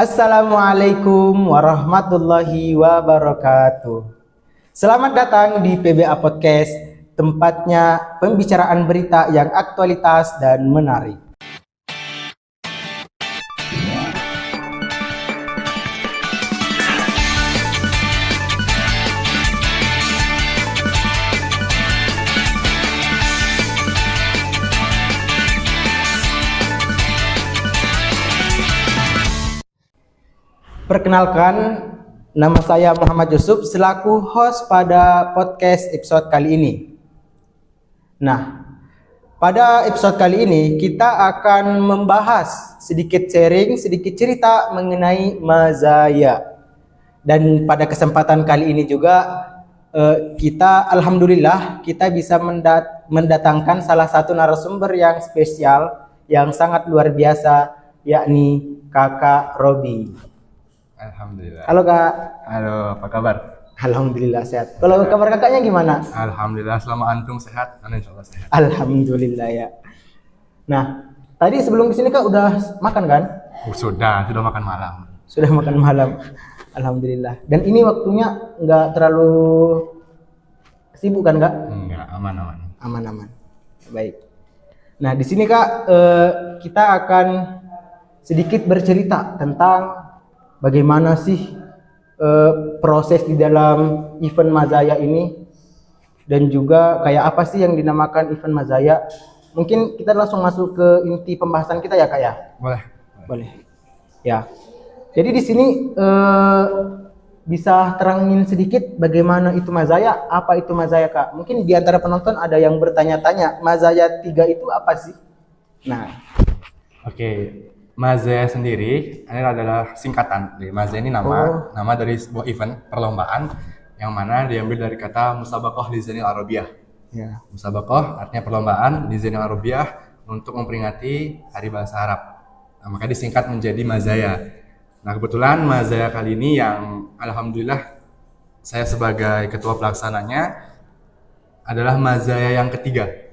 Assalamualaikum warahmatullahi wabarakatuh. Selamat datang di PBA Podcast, tempatnya pembicaraan berita yang aktualitas dan menarik. Perkenalkan, nama saya Muhammad Yusuf selaku host pada podcast episode kali ini. Nah, pada episode kali ini kita akan membahas sedikit sharing, sedikit cerita mengenai mazaya. Dan pada kesempatan kali ini juga alhamdulillah kita bisa mendatangkan salah satu narasumber yang spesial, yang sangat luar biasa, yakni Kakak Robi. Alhamdulillah. Halo Kak. Halo, apa kabar? Alhamdulillah sehat. Kalau kabar kakaknya gimana? Alhamdulillah, selama antum sehat, insya Allah sehat. Alhamdulillah ya. Nah, tadi sebelum kesini Kak udah makan kan? Sudah makan malam. Sudah makan malam. Alhamdulillah. Dan ini waktunya nggak terlalu sibuk kan Kak? Enggak, aman. Aman. Baik. Nah, di sini Kak kita akan sedikit bercerita tentang bagaimana sih proses di dalam event mazaya ini, dan juga kayak apa sih yang dinamakan event mazaya. Mungkin kita langsung masuk ke inti pembahasan kita ya Kak ya? Boleh. Ya. Jadi di sini bisa terangin sedikit bagaimana itu mazaya, apa itu mazaya Kak? Mungkin di antara penonton ada yang bertanya-tanya, mazaya 3 itu apa sih? Nah. Oke. Mazaya sendiri ini adalah singkatan. Mazaya ini nama dari sebuah event perlombaan yang mana diambil dari kata Musabaqah Lisanil Arabiyah. Ya. Musabaqah artinya perlombaan Lisanil Arabiyah untuk memperingati Hari Bahasa Arab. Nah, maka disingkat menjadi mazaya. Nah, kebetulan mazaya kali ini yang alhamdulillah saya sebagai ketua pelaksananya adalah mazaya yang ketiga,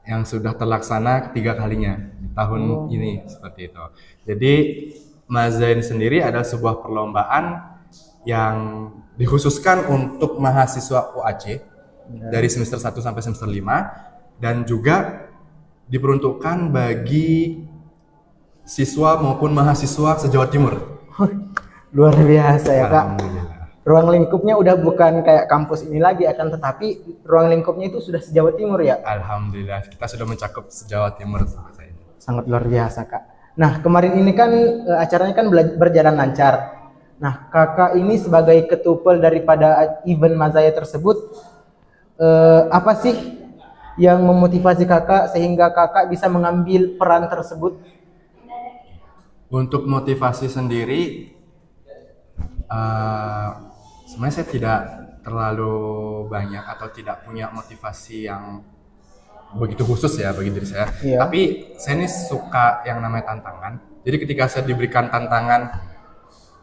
yang sudah terlaksana ketiga kalinya di tahun ini, seperti itu. Jadi mazaya ini sendiri adalah sebuah perlombaan yang dikhususkan untuk mahasiswa UAC dari semester 1 sampai semester 5, dan juga diperuntukkan bagi siswa maupun mahasiswa se-Jawa Timur. Luar biasa ya Kak. Alhamdulillah. Ruang lingkupnya udah bukan kayak kampus ini lagi, akan tetapi ruang lingkupnya itu sudah se-Jawa Timur ya. Alhamdulillah, kita sudah mencakup se-Jawa Timur. Sangat luar biasa Kak. Nah, kemarin ini kan acaranya kan berjalan lancar. Nah, Kakak ini sebagai ketupel daripada event mazaya tersebut, apa sih yang memotivasi Kakak sehingga Kakak bisa mengambil peran tersebut? Untuk motivasi sendiri, sebenarnya saya tidak terlalu banyak atau tidak punya motivasi yang begitu khusus ya bagi diri saya. Iya. Tapi saya ini suka yang namanya tantangan. Jadi ketika saya diberikan tantangan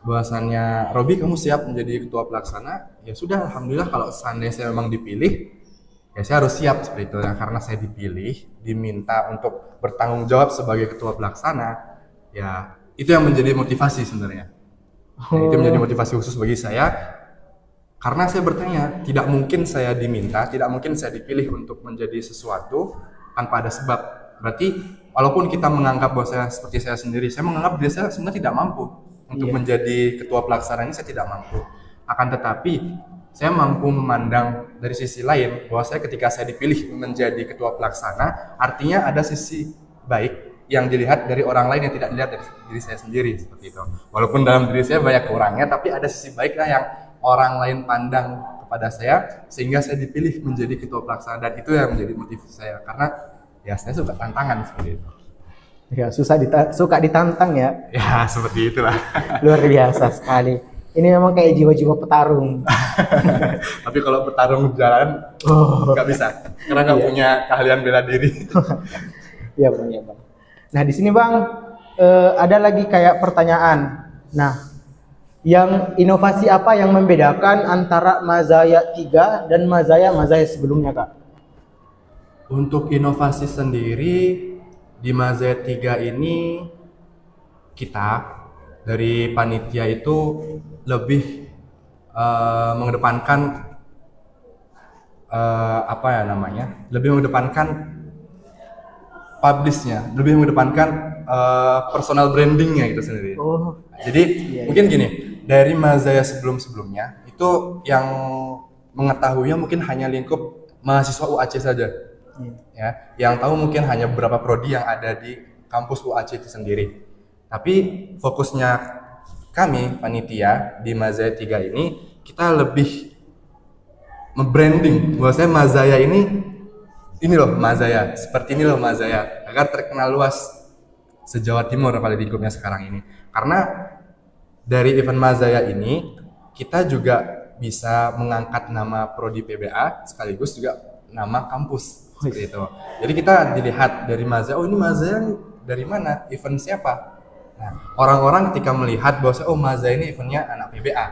bahwasannya, Robi kamu siap menjadi ketua pelaksana, ya sudah, alhamdulillah kalau seandainya saya memang dipilih, ya saya harus siap seperti itu. Nah, karena saya dipilih, diminta untuk bertanggung jawab sebagai ketua pelaksana, ya itu yang menjadi motivasi sebenarnya. Nah, itu menjadi motivasi khusus bagi saya, karena saya bertanya, tidak mungkin saya diminta, tidak mungkin saya dipilih untuk menjadi sesuatu tanpa ada sebab. Berarti walaupun kita menganggap bahwa saya seperti saya sendiri, saya menganggap diri saya sebenarnya tidak mampu untuk menjadi ketua pelaksana ini, saya tidak mampu. Akan tetapi saya mampu memandang dari sisi lain bahwa saya ketika saya dipilih menjadi ketua pelaksana, artinya ada sisi baik yang dilihat dari orang lain yang tidak dilihat dari diri saya sendiri, seperti itu. Walaupun dalam diri saya banyak kurangnya, tapi ada sisi baiklah yang orang lain pandang kepada saya sehingga saya dipilih menjadi ketua pelaksana, dan itu yang menjadi motivasi saya, karena ya saya suka tantangan seperti itu. Ya, suka ditantang ya. Ya, seperti itulah. Luar biasa sekali. Ini memang kayak jiwa-jiwa petarung. Tapi kalau petarung jalan nggak bisa, karena nggak punya keahlian bela diri. Iya Bang. Nah, di sini Bang ada lagi kayak pertanyaan. Nah, yang inovasi apa yang membedakan antara mazaya 3 dan mazaya sebelumnya Kak? Untuk inovasi sendiri di mazaya 3 ini kita dari panitia itu lebih mengedepankan apa ya namanya, lebih mengedepankan publishnya, lebih mengedepankan personal brandingnya itu sendiri. Oh, Jadi iya, mungkin gini, dari Mazaya sebelum-sebelumnya itu yang mengetahuinya mungkin hanya lingkup mahasiswa UAC saja, ya. Yang tahu mungkin hanya beberapa prodi yang ada di kampus UAC itu sendiri. Tapi fokusnya kami panitia di Mazaya 3 ini kita lebih membranding bahwasanya Mazaya ini loh Mazaya, seperti ini loh Mazaya, agar terkenal luas se-Jawa Timur pada lingkupnya sekarang ini. Karena dari event Mazaya ini kita juga bisa mengangkat nama prodi PBA sekaligus juga nama kampus seperti itu. Jadi kita dilihat dari Mazaya, oh ini Mazaya dari mana? Event siapa? Nah, orang-orang ketika melihat bahwa oh Mazaya ini eventnya anak PBA.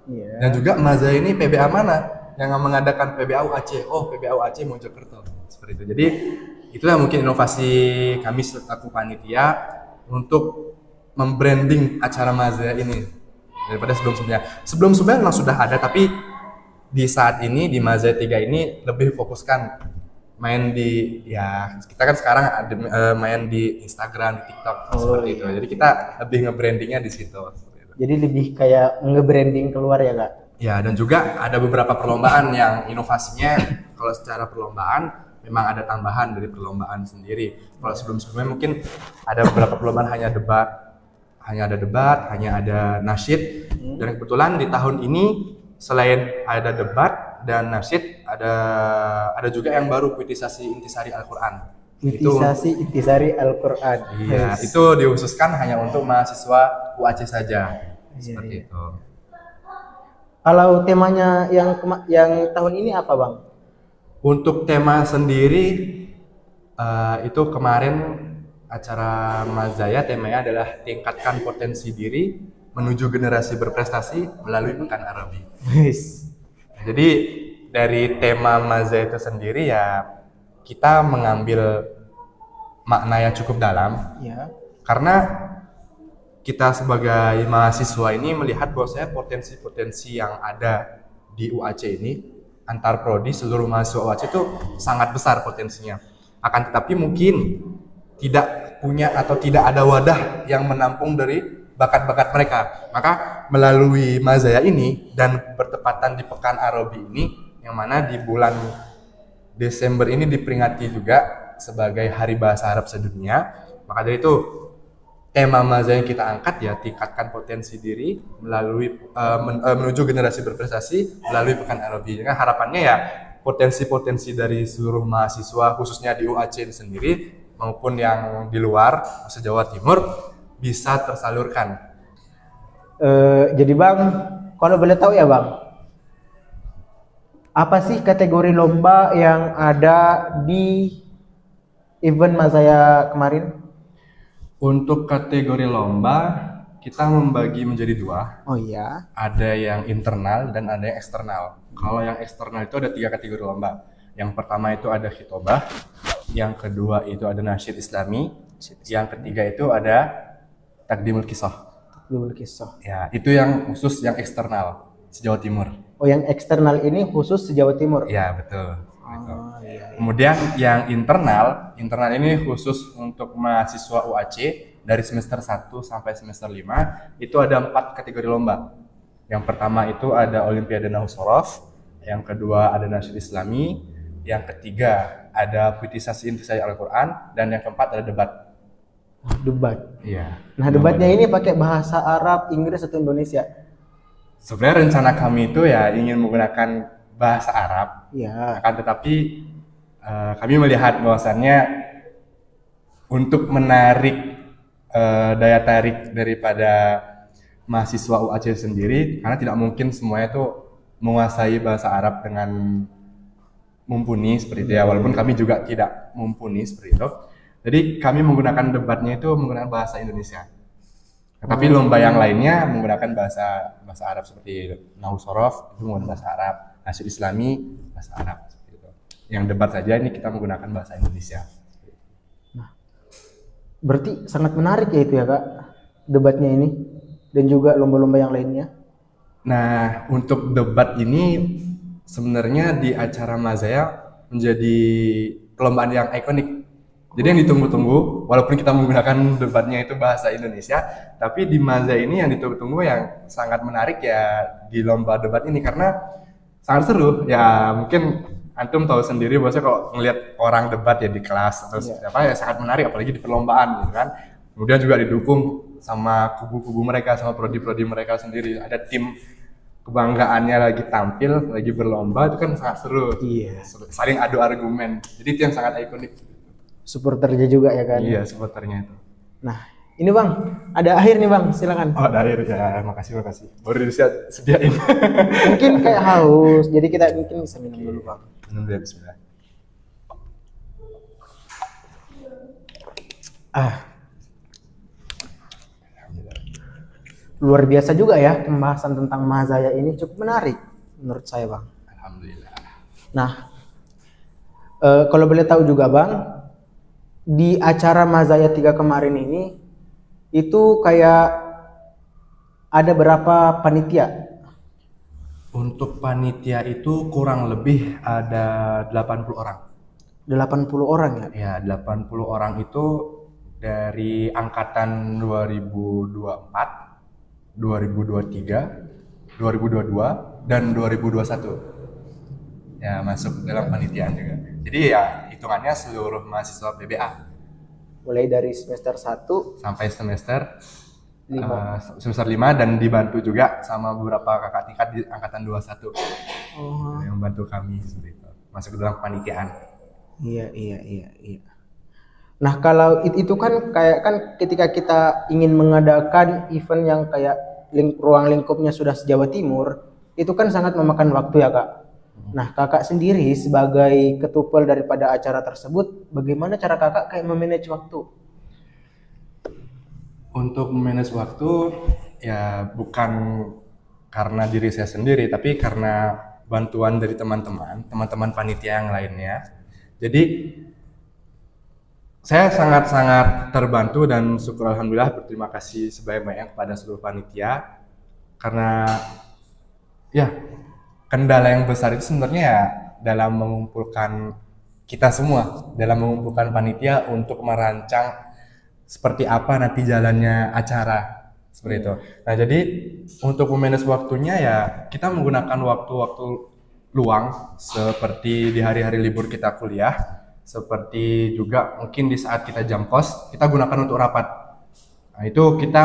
iya. Dan juga Mazaya ini PBA mana? Yang mengadakan PBA UAC. Oh, PBA UAC Mojokerto. Seperti itu. Jadi itulah mungkin inovasi kami selaku panitia untuk membranding acara Mazaya ini daripada sebelum-sebelumnya. Sebelum-sebelumnya memang sudah ada, tapi di saat ini di Mazaya 3 ini lebih fokuskan main di, ya kita kan sekarang ada main di Instagram, di TikTok seperti itu. Jadi kita lebih nge-brandingnya di situ. Jadi lebih kayak nge-branding keluar ya Kak? Ya, dan juga ada beberapa perlombaan yang inovasinya kalau secara perlombaan memang ada tambahan dari perlombaan sendiri. Kalau sebelum-sebelumnya mungkin ada beberapa perlombaan hanya ada debat, hanya ada nasyid. Dan kebetulan di tahun ini selain ada debat dan nasyid, ada juga yang baru puitisasi intisari Al-Qur'an. Puitisasi intisari Al-Qur'an. Iya, itu dikhususkan hanya untuk mahasiswa UAC saja. Seperti itu. Kalau temanya yang tahun ini apa Bang? Untuk tema sendiri itu kemarin acara Mazaya temanya adalah tingkatkan potensi diri menuju generasi berprestasi melalui Pekan Arabi. Jadi dari tema Mazaya itu sendiri ya kita mengambil makna yang cukup dalam. Ya. Karena kita sebagai mahasiswa ini melihat bahwasanya potensi-potensi yang ada di UAC ini antar prodi seluruh mahasiswa UAC itu sangat besar potensinya. Akan tetapi mungkin tidak punya atau tidak ada wadah yang menampung dari bakat-bakat mereka. Maka melalui Mazaya ini dan bertepatan di Pekan Arabi ini yang mana di bulan Desember ini diperingati juga sebagai Hari Bahasa Arab Sedunia. Maka dari itu tema Mazaya yang kita angkat ya tingkatkan potensi diri melalui menuju generasi berprestasi melalui Pekan Arabi. Jadi harapannya ya potensi-potensi dari seluruh mahasiswa khususnya di UAC sendiri maupun yang di luar se-Jawa Timur bisa tersalurkan. Jadi Bang, kalau boleh tahu ya Bang, apa sih kategori lomba yang ada di event Mazaya kemarin? Untuk kategori lomba, kita membagi menjadi dua. Oh iya. Ada yang internal dan ada yang eksternal. Kalau yang eksternal itu ada 3 kategori lomba. Yang pertama itu ada khitobah, yang kedua itu ada nasyid islami, yang ketiga itu ada takdimul kisah. Takdimul kisah. Ya, itu yang khusus yang eksternal se-Jawa Timur. Oh, yang eksternal ini khusus se-Jawa Timur? Ya, betul. Oh, iya. Kemudian yang internal ini khusus untuk mahasiswa UAC dari semester 1 sampai semester 5 itu ada 4 kategori lomba. Yang pertama itu ada Olimpiade Nahwu Shorof, yang kedua ada Nasyid Islami, yang ketiga ada puitisasi intisari Al-Qur'an, dan yang keempat ada debat. Debat. Iya. Nah, debatnya ini pakai bahasa Arab, Inggris atau Indonesia? Sebenarnya rencana kami itu ya ingin menggunakan bahasa Arab. Iya. Akan tetapi kami melihat bahwasannya untuk menarik daya tarik daripada mahasiswa UAC sendiri, karena tidak mungkin semuanya itu menguasai bahasa Arab dengan mumpuni seperti itu ya, walaupun kami juga tidak mumpuni seperti itu. Jadi kami menggunakan debatnya itu menggunakan bahasa Indonesia. Tetapi lomba yang lainnya menggunakan bahasa Arab seperti Nahwu Shorof itu menggunakan bahasa Arab, Nasyid Islami bahasa Arab seperti itu. Yang debat saja ini kita menggunakan bahasa Indonesia. Nah, berarti sangat menarik ya itu ya Kak? debatnya ini dan juga lomba-lomba yang lainnya? Nah, untuk debat ini sebenarnya di acara Mazaya menjadi perlombaan yang ikonik. Jadi yang ditunggu-tunggu, walaupun kita menggunakan debatnya itu bahasa Indonesia, tapi di Mazaya ini yang ditunggu-tunggu yang sangat menarik ya di lomba debat ini karena sangat seru. Ya mungkin antum tahu sendiri bahwasanya kalau ngelihat orang debat ya di kelas atau seperti apa ya sangat menarik apalagi di perlombaan gitu kan. Kemudian juga didukung sama kubu-kubu mereka, sama prodi-prodi mereka sendiri. Ada tim kebanggaannya lagi tampil, lagi berlomba, itu kan sangat seru. Iya. Saling adu argumen. Jadi itu yang sangat ikonik. Supporternya juga ya kan? Iya, supporternya itu. Nah, ini Bang, ada akhir nih Bang, silakan. Oh, ada akhir ya, makasih. Baru sediain. Mungkin kayak haus, jadi kita mungkin bisa minum dulu Bang. Minum dulu, bismillah. Luar biasa juga ya pembahasan tentang Mazaya ini, cukup menarik menurut saya Bang. Alhamdulillah. Nah, kalau boleh tahu juga Bang, di acara Mazaya 3 kemarin ini itu kayak ada berapa panitia? Untuk panitia itu kurang lebih ada 80 orang. 80 orang ya? Ya, 80 orang itu dari angkatan 2024, 2023, 2022, dan 2021. Ya, masuk dalam panitiaan juga. Jadi ya hitungannya seluruh mahasiswa PBA. Mulai dari semester 1 sampai semester 5. semester 5 dan dibantu juga sama beberapa kakak tingkat di angkatan 21. Yang membantu kami seperti itu. Masuk ke dalam panitiaan. Iya. Nah, kalau itu kan kayak kan ketika kita ingin mengadakan event yang kayak ruang lingkupnya sudah se-Jawa Timur, itu kan sangat memakan waktu ya, Kak. Nah, Kakak sendiri sebagai ketupel daripada acara tersebut, bagaimana cara Kakak kayak memanage waktu? Untuk memanage waktu ya bukan karena diri saya sendiri, tapi karena bantuan dari teman-teman panitia yang lainnya. Jadi saya sangat-sangat terbantu dan syukur alhamdulillah berterima kasih sebanyak-banyaknya kepada seluruh panitia karena ya kendala yang besar itu sebenarnya ya dalam mengumpulkan kita semua, dalam mengumpulkan panitia untuk merancang seperti apa nanti jalannya acara seperti itu. Nah, jadi untuk memanage waktunya ya kita menggunakan waktu-waktu luang seperti di hari-hari libur kita kuliah, seperti juga mungkin di saat kita jam kos kita gunakan untuk rapat. Nah, itu kita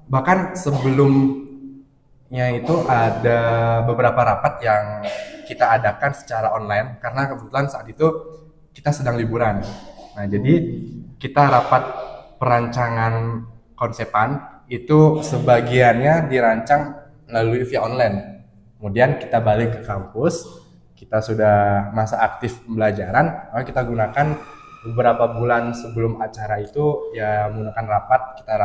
bahkan sebelumnya itu ada beberapa rapat yang kita adakan secara online karena kebetulan saat itu kita sedang liburan. Nah, jadi kita rapat perancangan konsepan itu sebagiannya dirancang melalui via online. Kemudian kita balik ke kampus, kita sudah masa aktif pembelajaran, maka kita gunakan beberapa bulan sebelum acara itu ya menggunakan kita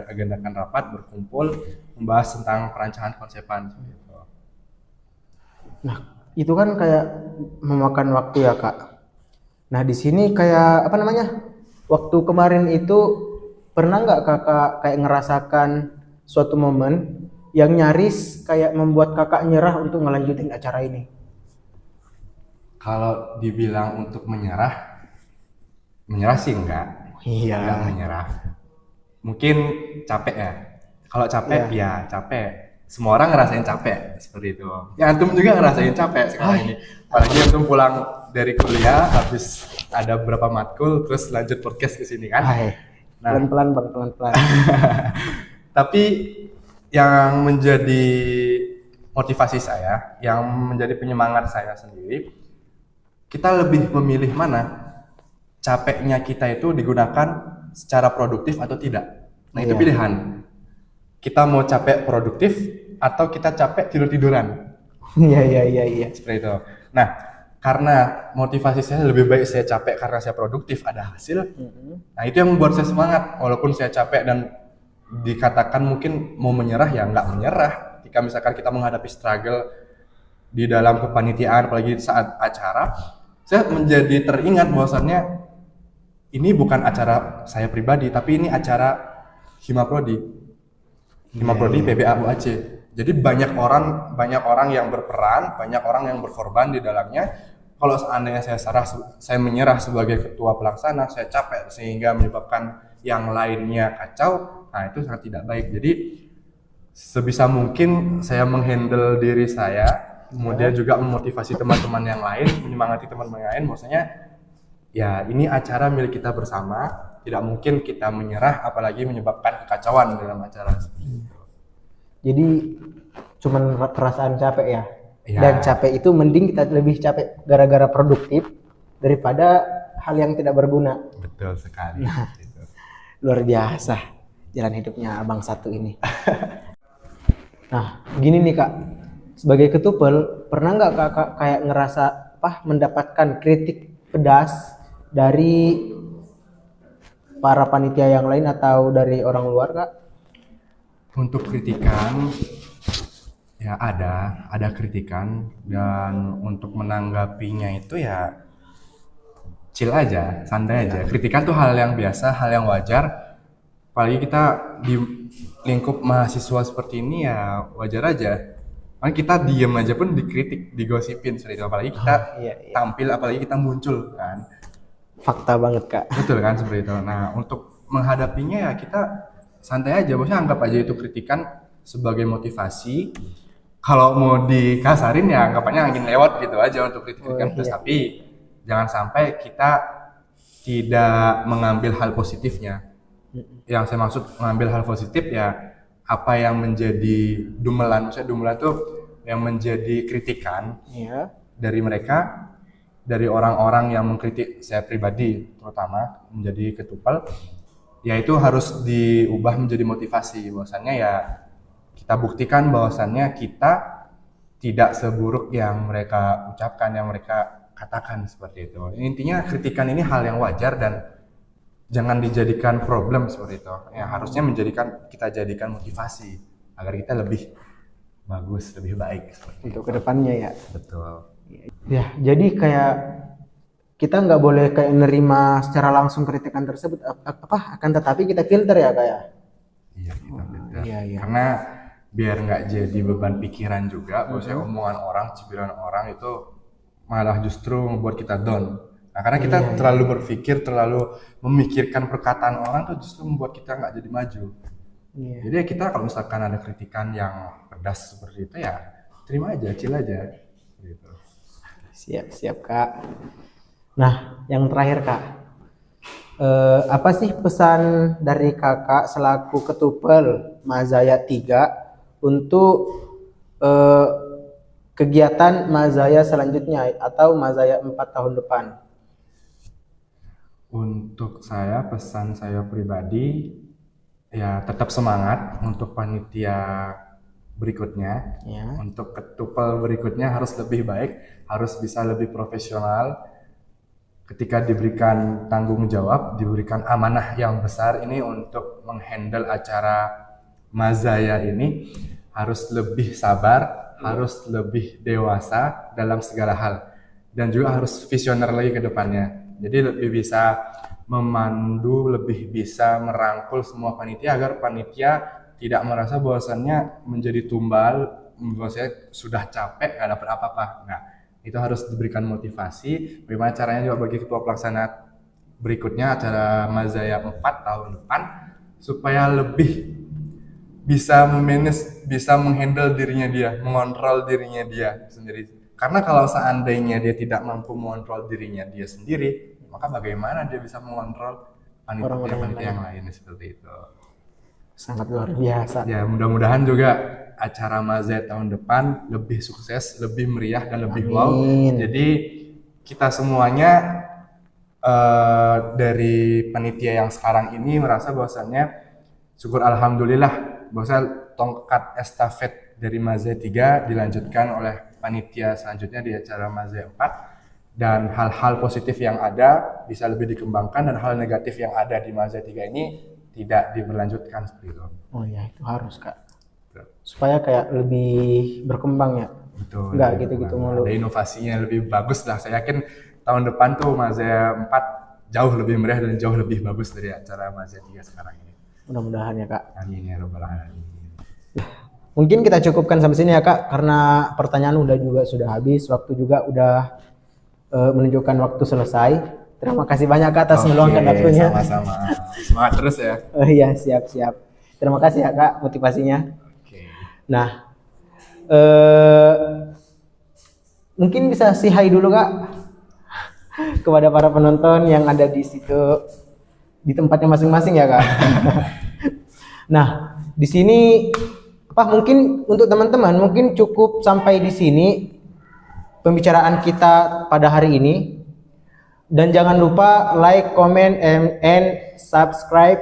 agendakan rapat, berkumpul, membahas tentang perancangan konsepan. Nah, itu kan kayak memakan waktu ya, Kak. Nah, di sini kayak apa namanya? Waktu kemarin itu pernah nggak Kakak kayak ngerasakan suatu momen yang nyaris kayak membuat Kakak nyerah untuk ngelanjutin acara ini? Kalau dibilang untuk menyerah sih enggak. Iya. Enggak menyerah. Mungkin capek ya. Kalau capek ya capek. Semua orang ngerasain capek seperti itu. Ya antum juga ngerasain capek sekarang ini. Apalagi antum pulang dari kuliah habis ada beberapa matkul terus lanjut podcast ke sini kan. Nah, pelan-pelan Bang, pelan-pelan. Tapi yang menjadi motivasi saya, yang menjadi penyemangat saya sendiri, kita lebih memilih mana capeknya kita itu digunakan secara produktif atau tidak. Nah, itu pilihan. Kita mau capek produktif atau kita capek tidur-tiduran. Iya. Seperti itu. Nah, karena motivasi saya lebih baik saya capek karena saya produktif ada hasil. Nah, itu yang membuat saya semangat. Walaupun saya capek dan dikatakan mungkin mau menyerah, ya nggak menyerah. Jika misalkan kita menghadapi struggle di dalam kepanitiaan, apalagi saat acara, saya menjadi teringat bahwasannya ini bukan acara saya pribadi, tapi ini acara Hima Prodi PBA UAC. Jadi banyak orang yang berperan, banyak orang yang berkorban di dalamnya. Kalau seandainya saya menyerah sebagai ketua pelaksana, saya capek sehingga menyebabkan yang lainnya kacau, nah itu sangat tidak baik. Jadi sebisa mungkin saya menghandle diri saya, kemudian juga memotivasi teman-teman yang lain, menyemangati teman-teman yang lain, maksudnya ya ini acara milik kita bersama, tidak mungkin kita menyerah apalagi menyebabkan kekacauan dalam acara. Jadi cuman perasaan capek ya. Ya. Dan capek itu mending kita lebih capek gara-gara produktif daripada hal yang tidak berguna. Betul sekali. Gitu. Luar biasa jalan hidupnya abang satu ini. Nah, gini nih Kak. Sebagai ketupel, pernah nggak Kakak kayak ngerasa mendapatkan kritik pedas dari para panitia yang lain atau dari orang luar Kak? Untuk kritikan ya ada kritikan, dan untuk menanggapinya itu ya chill aja, santai aja. Kritikan tuh hal yang biasa, hal yang wajar. Apalagi kita di lingkup mahasiswa seperti ini ya wajar aja. Kan kita diem aja pun dikritik, digosipin seperti itu. Apalagi kita tampil, apalagi kita muncul kan. Fakta banget Kak. Betul kan seperti itu. Nah untuk menghadapinya ya kita santai aja. Maksudnya anggap aja itu kritikan sebagai motivasi. Kalau mau dikasarin ya anggapannya angin lewat gitu aja untuk kritikan pedas. Tapi jangan sampai kita tidak mengambil hal positifnya. Yang saya maksud mengambil hal positif ya apa yang menjadi dumelan, maksudnya dumelan itu yang menjadi kritikan dari mereka, dari orang-orang yang mengkritik saya pribadi terutama menjadi ketupel, ya itu harus diubah menjadi motivasi. Bahwasannya ya kita buktikan bahwasannya kita tidak seburuk yang mereka ucapkan, yang mereka katakan seperti itu. Intinya kritikan ini hal yang wajar dan jangan dijadikan problem seperti itu. Ya harusnya kita jadikan motivasi agar kita lebih bagus, lebih baik seperti untuk kedepannya ya. Betul. Ya, jadi kayak kita nggak boleh kayak nerima secara langsung kritikan tersebut, akan tetapi kita filter ya kayak. Iya, kita filter. Iya. Karena biar nggak jadi beban pikiran juga, bahwasanya omongan orang, cibiran orang itu malah justru membuat kita down. Nah, karena kita terlalu berpikir, terlalu memikirkan perkataan orang tuh justru membuat kita nggak jadi maju. Jadi kita kalau misalkan ada kritikan yang pedas seperti itu ya terima aja, chill aja. Gitu. Siap Kak. Nah, yang terakhir Kak, apa sih pesan dari Kakak selaku ketupel Mazaya 3 untuk kegiatan Mazaya selanjutnya atau Mazaya 4 tahun depan? Untuk saya, pesan saya pribadi ya tetap semangat untuk panitia berikutnya. Untuk ketupel berikutnya harus lebih baik, harus bisa lebih profesional. Ketika diberikan tanggung jawab, diberikan amanah yang besar ini untuk menghandle acara Mazaya ini, harus lebih sabar, harus lebih dewasa dalam segala hal, dan juga harus visioner lagi ke depannya. Jadi lebih bisa memandu, lebih bisa merangkul semua panitia agar panitia tidak merasa bahwasannya menjadi tumbal, bahwasanya sudah capek gak dapat apa-apa. Nah, itu harus diberikan motivasi. Bagaimana caranya juga bagi ketua pelaksana berikutnya acara Mazaya 4 tahun depan supaya lebih bisa memanage, bisa menghandle dirinya dia, mengontrol dirinya dia sendiri. Karena kalau seandainya dia tidak mampu mengontrol dirinya dia sendiri, maka bagaimana dia bisa mengontrol panitia-panitia yang lain seperti itu. Sangat luar biasa. Ya, mudah-mudahan juga acara Mazaya tahun depan lebih sukses, lebih meriah dan lebih wow. Jadi kita semuanya dari panitia yang sekarang ini merasa bahwasannya syukur alhamdulillah bahwa tongkat estafet dari Mazaya 3 dilanjutkan oleh panitia selanjutnya di acara Mazaya 4, dan hal-hal positif yang ada bisa lebih dikembangkan dan hal negatif yang ada di Mazaya 3 ini tidak diberlanjutkan seperti itu. Oh ya, itu harus Kak. Supaya kayak lebih berkembang ya. Betul. Enggak gitu-gitu mulu. Ada inovasinya lebih bagus lah. Saya yakin tahun depan tuh Mazaya 4 jauh lebih meriah dan jauh lebih bagus dari acara Mazaya 3 sekarang ini. Mudah-mudahan ya Kak. Amin ya rabbal alamin. Mungkin kita cukupkan sampai sini ya Kak, karena pertanyaan sudah habis, waktu juga udah menunjukkan waktu selesai. Terima kasih banyak Kak atas meluangkan waktunya. Sama-sama. Semangat terus ya. Iya, siap. Terima kasih ya Kak motivasinya. Oke. Nah, mungkin bisa say hi dulu Kak kepada para penonton yang ada di situ di tempatnya masing-masing ya Kak. Nah, di sini mungkin untuk teman-teman mungkin cukup sampai di sini pembicaraan kita pada hari ini. Dan jangan lupa like, comment, and subscribe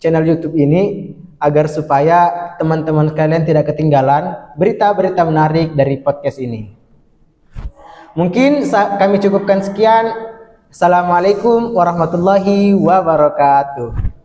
channel YouTube ini agar supaya teman-teman kalian tidak ketinggalan berita-berita menarik dari podcast ini. Mungkin kami cukupkan sekian. Assalamualaikum warahmatullahi wabarakatuh.